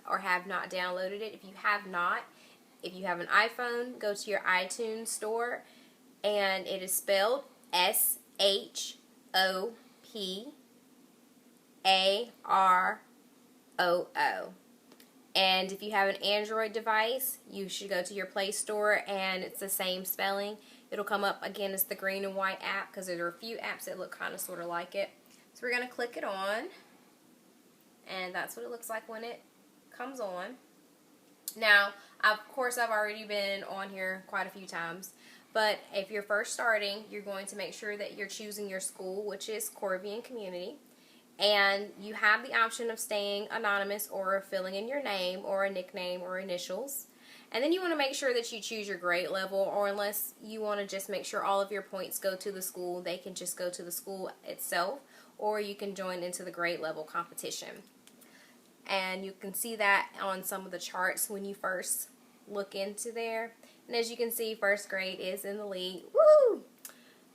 or have not downloaded it. If you have not, if you have an iPhone, go to your iTunes store, and it is spelled SHOPAROO. And if you have an Android device, you should go to your Play Store, and it's the same spelling. It'll come up again as the green and white app, because there are a few apps that look kind of sort of like it. So we're going to click it on, and that's what it looks like when it comes on. Now, of course, I've already been on here quite a few times, but if you're first starting, you're going to make sure that you're choosing your school, which is Corvian Community. And you have the option of staying anonymous or filling in your name or a nickname or initials. And then you want to make sure that you choose your grade level, or unless you want to just make sure all of your points go to the school, they can just go to the school itself, or you can join into the grade level competition. And you can see that on some of the charts when you first look into there. And as you can see, first grade is in the lead. Woo!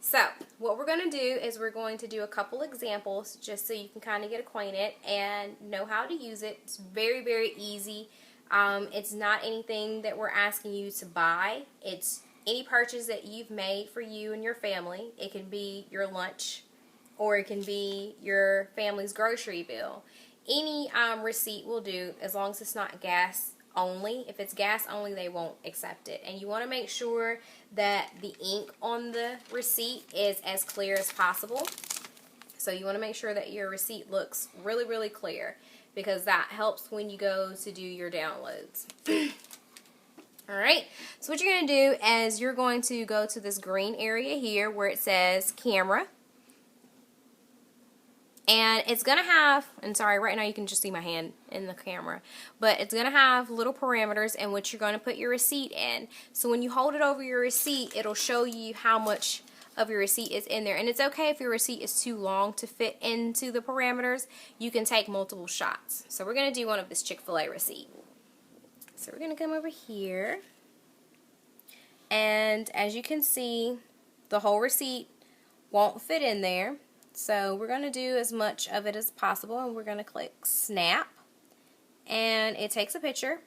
So, what we're going to do is we're going to do a couple examples just so you can kind of get acquainted and know how to use it. It's very, very easy. It's not anything that we're asking you to buy. It's any purchase that you've made for you and your family. It can be your lunch, or it can be your family's grocery bill. Any receipt will do, as long as it's not gas only. If it's gas only, they won't accept it. And you want to make sure that the ink on the receipt is as clear as possible. So you want to make sure that your receipt looks really, really clear, because that helps when you go to do your downloads. Alright, so what you're going to do is you're going to go to this green area here where it says camera. And it's going to have, and sorry, right now you can just see my hand in the camera, but it's going to have little parameters in which you're going to put your receipt in. So when you hold it over your receipt, it'll show you how much of your receipt is in there. And it's okay if your receipt is too long to fit into the parameters. You can take multiple shots. So we're going to do one of this Chick-fil-A receipt. So we're going to come over here. And as you can see, the whole receipt won't fit in there. So we're going to do as much of it as possible, and we're going to click snap, and it takes a picture.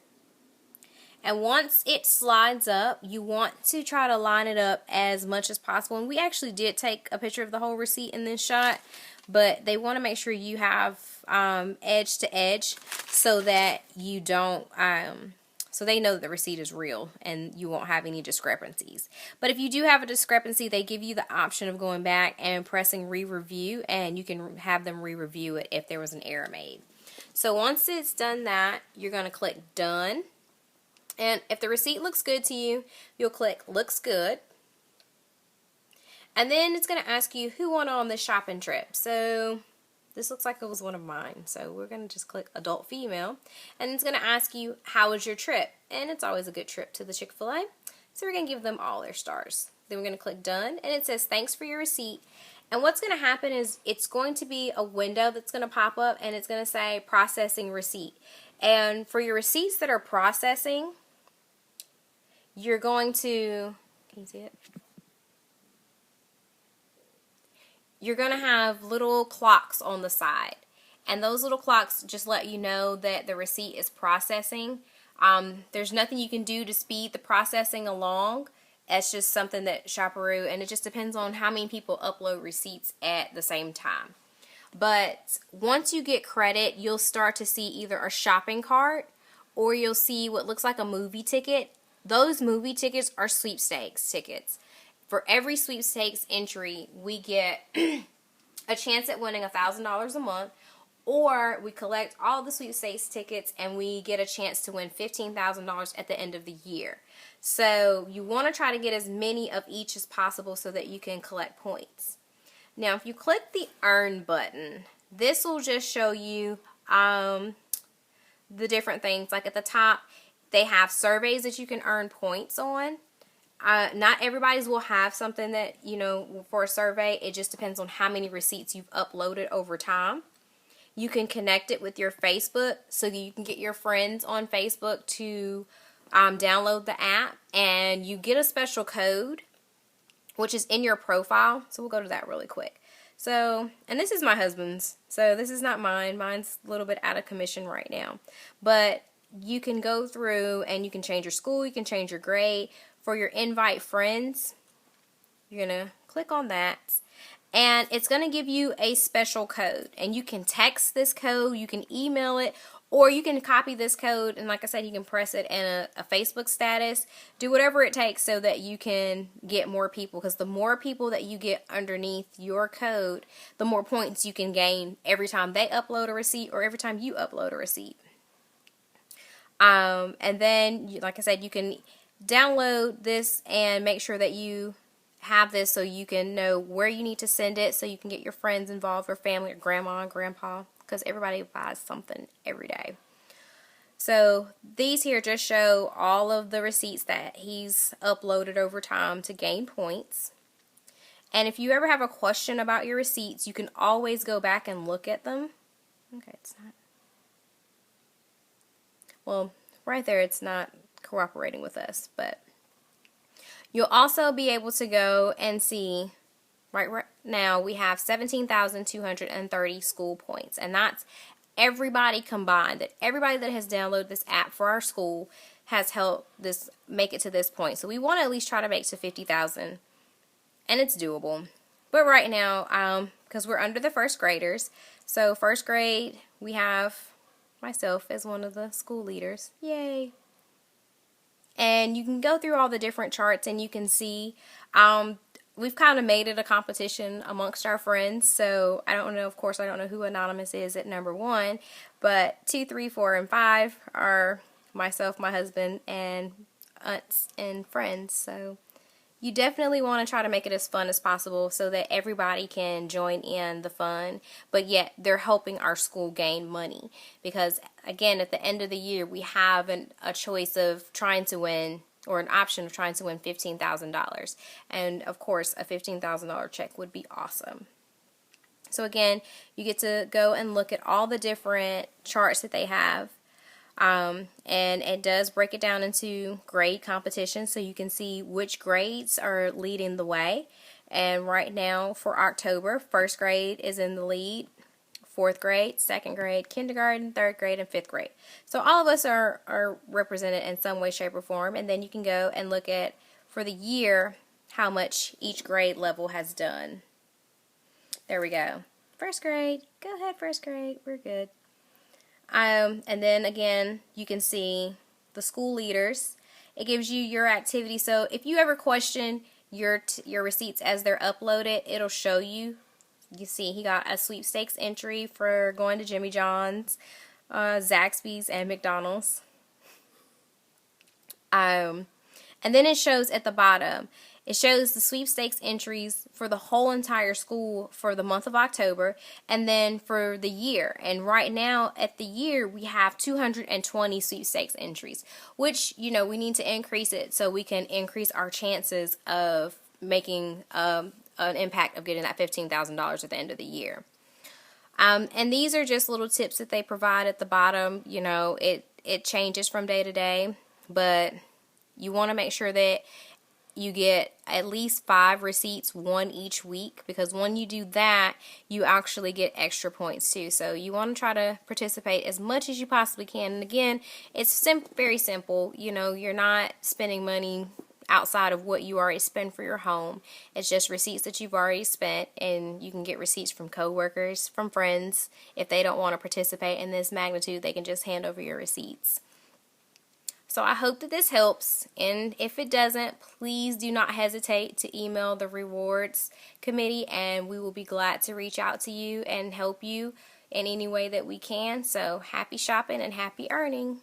And once it slides up, you want to try to line it up as much as possible. And we actually did take a picture of the whole receipt in this shot, but they want to make sure you have edge to edge so that you don't so they know that the receipt is real and you won't have any discrepancies. But if you do have a discrepancy, they give you the option of going back and pressing re-review, and you can have them re-review it if there was an error made. So once it's done that, you're going to click done. And if the receipt looks good to you, you'll click looks good. And then it's going to ask you who went on this shopping trip. So this looks like it was one of mine. So we're going to just click adult female. And it's going to ask you, how was your trip? And it's always a good trip to the Chick-fil-A. So we're going to give them all their stars. Then we're going to click done. And it says, thanks for your receipt. And what's going to happen is it's going to be a window that's going to pop up. And it's going to say processing receipt. And for your receipts that are processing, you're going to, can you see it? You're going to have little clocks on the side, and those little clocks just let you know that the receipt is processing. There's nothing you can do to speed the processing along. It's just something that Shopperoo, and it just depends on how many people upload receipts at the same time. But once you get credit, you'll start to see either a shopping cart, or you'll see what looks like a movie ticket. Those movie tickets are sweepstakes tickets. For every sweepstakes entry, we get a chance at winning $1,000 a month, or we collect all the sweepstakes tickets and we get a chance to win $15,000 at the end of the year. So you want to try to get as many of each as possible so that you can collect points. Now, if you click the earn button, this will just show you the different things. Like at the top, they have surveys that you can earn points on. Not everybody's will have something that, you know, for a survey. It just depends on how many receipts you've uploaded over time. You can connect it with your Facebook, so that you can get your friends on Facebook to download the app, and you get a special code, which is in your profile. So we'll go to that really quick. So, and this is my husband's, so this is not mine. Mine's a little bit out of commission right now. But you can go through and you can change your school, you can change your grade. For your invite friends, you're going to click on that. And it's going to give you a special code. And you can text this code, you can email it, or you can copy this code. And like I said, you can press it in a Facebook status. Do whatever it takes so that you can get more people. Because the more people that you get underneath your code, the more points you can gain every time they upload a receipt or every time you upload a receipt. And then, like I said, you can download this and make sure that you have this so you can know where you need to send it, so you can get your friends involved or family or grandma and grandpa, because everybody buys something every day. So these here just show all of the receipts that he's uploaded over time to gain points. And if you ever have a question about your receipts, you can always go back and look at them. Okay, it's not. Well, right there it's not cooperating with us, but you'll also be able to go and see right now we have 17,230 school points, and that's everybody combined. That everybody that has downloaded this app for our school has helped this make it to this point. So we want to at least try to make to 50,000, and it's doable. But right now, because we're under the first graders, so first grade we have myself as one of the school leaders. Yay! And you can go through all the different charts and you can see we've kind of made it a competition amongst our friends. So I don't know, of course, I don't know who Anonymous is at number 1, but 2, 3, 4, and 5 are myself, my husband, and aunts and friends. So you definitely want to try to make it as fun as possible so that everybody can join in the fun, but yet they're helping our school gain money. Because again, at the end of the year, we have a choice of trying to win, or an option of trying to win $15,000. And of course, a $15,000 check would be awesome. So again, you get to go and look at all the different charts that they have. And it does break it down into grade competition, so you can see which grades are leading the way. And right now for October, first grade is in the lead, fourth grade, second grade, kindergarten, third grade, and fifth grade. So all of us are represented in some way, shape, or form. And then you can go and look at, for the year, how much each grade level has done. There we go. First grade. Go ahead, first grade. We're good. And then again, you can see the school leaders. It gives you your activity. So if you ever question your receipts as they're uploaded, it'll show you. You see he got a sweepstakes entry for going to Jimmy John's, Zaxby's, and McDonald's. And then it shows at the bottom, it shows the sweepstakes entries for the whole entire school for the month of October, and then for the year. And right now at the year, we have 220 sweepstakes entries, which, you know, we need to increase it so we can increase our chances of making an impact of getting that $15,000 at the end of the year. And these are just little tips that they provide at the bottom. You know, it changes from day to day, but you want to make sure that you get at least 5 receipts, 1 each week, because when you do that, you actually get extra points too. So you want to try to participate as much as you possibly can. And again, it's very simple. You know, you're not spending money outside of what you already spend for your home. It's just receipts that you've already spent, and you can get receipts from coworkers, from friends. If they don't want to participate in this magnitude, they can just hand over your receipts. So I hope that this helps, and if it doesn't, please do not hesitate to email the rewards committee, and we will be glad to reach out to you and help you in any way that we can. So happy shopping and happy earning.